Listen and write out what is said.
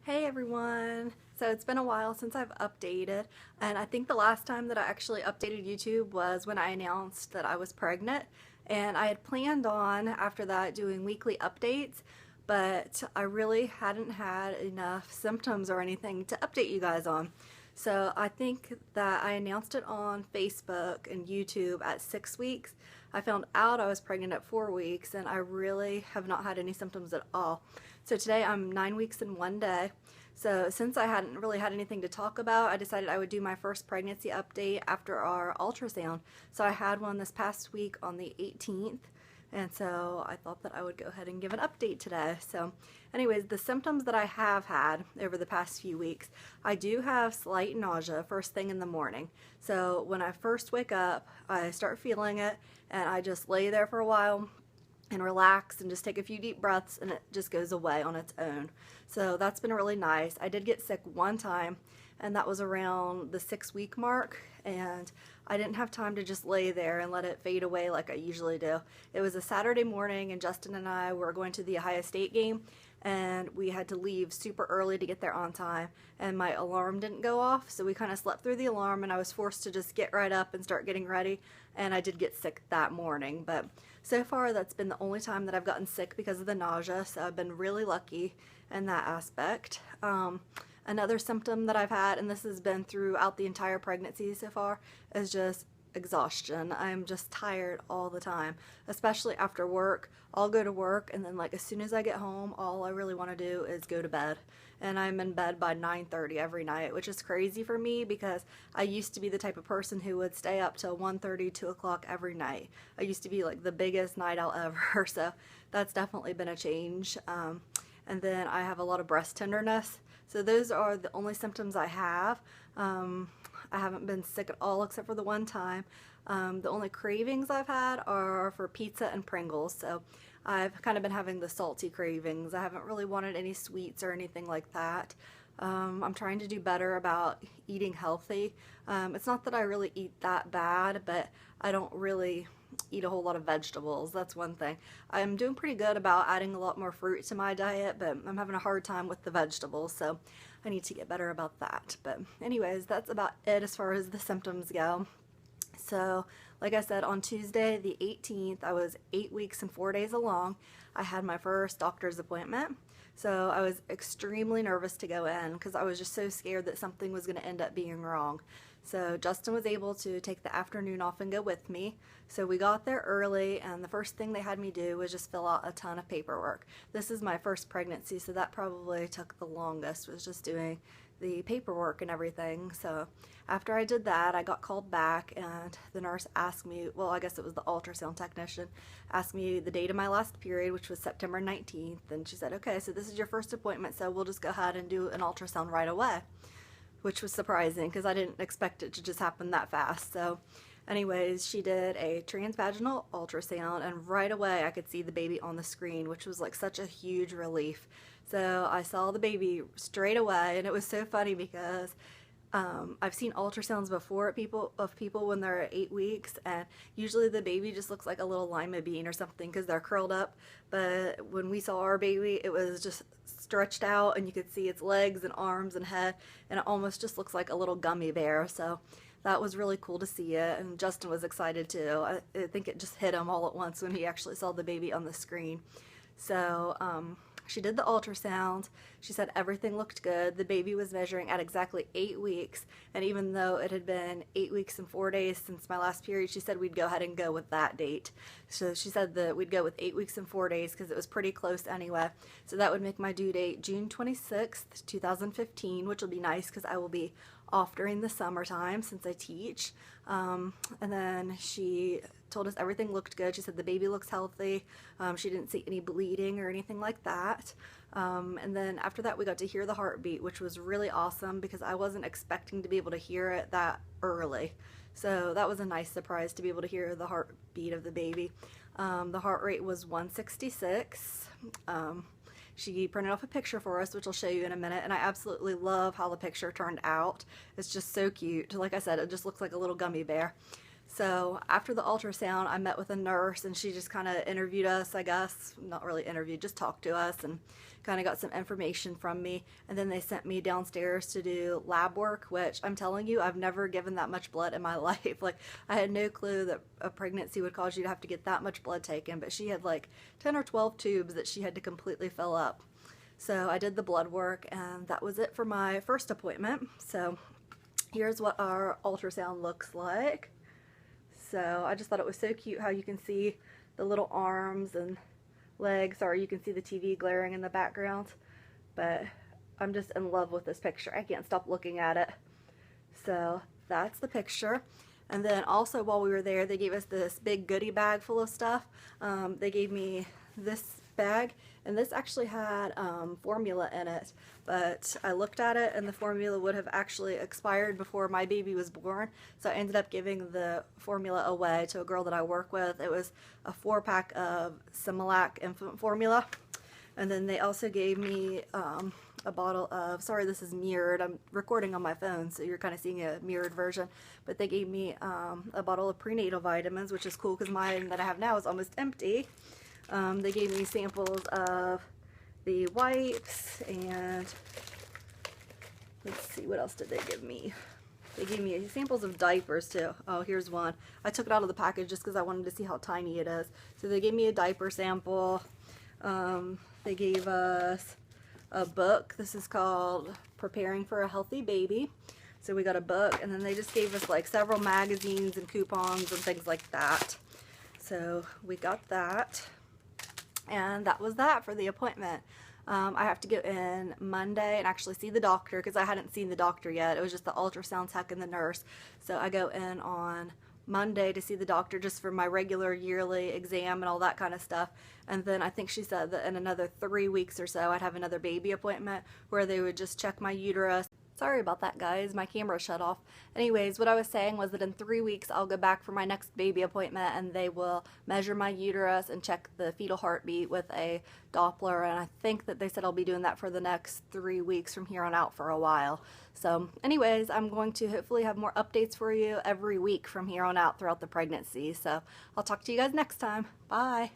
Hey everyone! So it's been a while since I've updated, and I think the last time that I actually updated YouTube was when I announced that I was pregnant, and I had planned on after that doing weekly updates, but I really hadn't had enough symptoms or anything to update you guys on. So I think that I announced it on Facebook and YouTube at 6 weeks. I found out I was pregnant at 4 weeks, and I really have not had any symptoms at all. So today I'm 9 weeks and 1 day. So since I hadn't really had anything to talk about, I decided I would do my first pregnancy update after our ultrasound. So I had one this past week on the 18th. And so I thought that I would go ahead and give an update today. So anyways, the symptoms that I have had over the past few weeks, I do have slight nausea first thing in the morning. So when I first wake up, I start feeling it and I just lay there for a while and relax and just take a few deep breaths, and it just goes away on its own. So that's been really nice. I did get sick one time, and that was around the 6 week mark, and I didn't have time to just lay there and let it fade away like I usually do. It was a Saturday morning, and Justin and I were going to the Ohio State game, and we had to leave super early to get there on time, and my alarm didn't go off, so we kind of slept through the alarm, and I was forced to just get right up and start getting ready, and I did get sick that morning. But so far that's been the only time that I've gotten sick because of the nausea, so I've been really lucky in that aspect. Another symptom that I've had, and this has been throughout the entire pregnancy so far, is just exhaustion. I'm just tired all the time, especially after work. I'll go to work, and then like as soon as I get home, all I really want to do is go to bed. And I'm in bed by 9:30 every night, which is crazy for me because I used to be the type of person who would stay up till 1:30, 2 o'clock every night. I used to be like the biggest night owl ever, so that's definitely been a change. And then I have a lot of breast tenderness. So those are the only symptoms I have. I haven't been sick at all except for the one time. The only cravings I've had are for pizza and Pringles. So I've kind of been having the salty cravings. I haven't really wanted any sweets or anything like that. I'm trying to do better about eating healthy. It's not that I really eat that bad, but I don't really eat a whole lot of vegetables. That's one thing. I'm doing pretty good about adding a lot more fruit to my diet, but I'm having a hard time with the vegetables, so I need to get better about that. But anyways, that's about it as far as the symptoms go. So like I said, on Tuesday the 18th, I was 8 weeks and 4 days along. I had my first doctor's appointment. So I was extremely nervous to go in because I was just so scared that something was going to end up being wrong. So Justin was able to take the afternoon off and go with me. So we got there early, and the first thing they had me do was just fill out a ton of paperwork. This is my first pregnancy, so that probably took the longest, was just doing the paperwork and everything. So after I did that, I got called back, and the nurse asked me, well, I guess it was the ultrasound technician, asked me the date of my last period, which was September 19th, and she said, okay, so this is your first appointment, so we'll just go ahead and do an ultrasound right away, which was surprising because I didn't expect it to just happen that fast. So anyways, she did a transvaginal ultrasound, and right away I could see the baby on the screen, which was like such a huge relief. So I saw the baby straight away, and it was so funny because I've seen ultrasounds before of people when they're 8 weeks, and usually the baby just looks like a little lima bean or something because they're curled up. But when we saw our baby, it was just stretched out, and you could see its legs and arms and head, and it almost just looks like a little gummy bear. So that was really cool to see it, and Justin was excited too. I think it just hit him all at once when he actually saw the baby on the screen. So she did the ultrasound. She said everything looked good. The baby was measuring at exactly 8 weeks, and even though it had been 8 weeks and 4 days since my last period, she said we'd go ahead and go with that date. So she said that we'd go with 8 weeks and 4 days because it was pretty close anyway. So that would make my due date June 26th, 2015, which will be nice because I will be off during the summertime since I teach. And then she told us everything looked good. She said the baby looks healthy. She didn't see any bleeding or anything like that. And then after that we got to hear the heartbeat, which was really awesome because I wasn't expecting to be able to hear it that early. So that was a nice surprise to be able to hear the heartbeat of the baby. The heart rate was 166. She printed off a picture for us, which I'll show you in a minute, and I absolutely love how the picture turned out. It's just so cute. Like I said, it just looks like a little gummy bear. So after the ultrasound, I met with a nurse and she just kind of interviewed us, I guess. Not really interviewed, just talked to us and kind of got some information from me. And then they sent me downstairs to do lab work, which I'm telling you, I've never given that much blood in my life. Like, I had no clue that a pregnancy would cause you to have to get that much blood taken, but she had like 10 or 12 tubes that she had to completely fill up. So I did the blood work, and that was it for my first appointment. So here's what our ultrasound looks like. So I just thought it was so cute how you can see the little arms and legs. Sorry, you can see the TV glaring in the background, but I'm just in love with this picture. I can't stop looking at it. So that's the picture. And then also while we were there, they gave us this big goodie bag full of stuff. They gave me this bag, and this actually had formula in it, but I looked at it and the formula would have actually expired before my baby was born, so I ended up giving the formula away to a girl that I work with. It was a 4-pack of Similac infant formula. And then they also gave me a bottle of, sorry this is mirrored, I'm recording on my phone so you're kind of seeing a mirrored version, but they gave me a bottle of prenatal vitamins, which is cool because mine that I have now is almost empty. They gave me samples of the wipes, and let's see, what else did they give me? They gave me samples of diapers too. Oh, here's one. I took it out of the package just because I wanted to see how tiny it is. So they gave me a diaper sample. They gave us a book. This is called Preparing for a Healthy Baby. So we got a book, and then they just gave us like several magazines and coupons and things like that. So we got that. And that was that for the appointment. I have to go in Monday and actually see the doctor because I hadn't seen the doctor yet. It was just the ultrasound tech and the nurse. So I go in on Monday to see the doctor just for my regular yearly exam and all that kind of stuff. And then I think she said that in another 3 weeks or so I'd have another baby appointment where they would just check my uterus. Sorry about that, guys. My camera shut off. Anyways, what I was saying was that in 3 weeks I'll go back for my next baby appointment, and they will measure my uterus and check the fetal heartbeat with a Doppler, and I think that they said I'll be doing that for the next 3 weeks from here on out for a while. So anyways, I'm going to hopefully have more updates for you every week from here on out throughout the pregnancy. So I'll talk to you guys next time. Bye.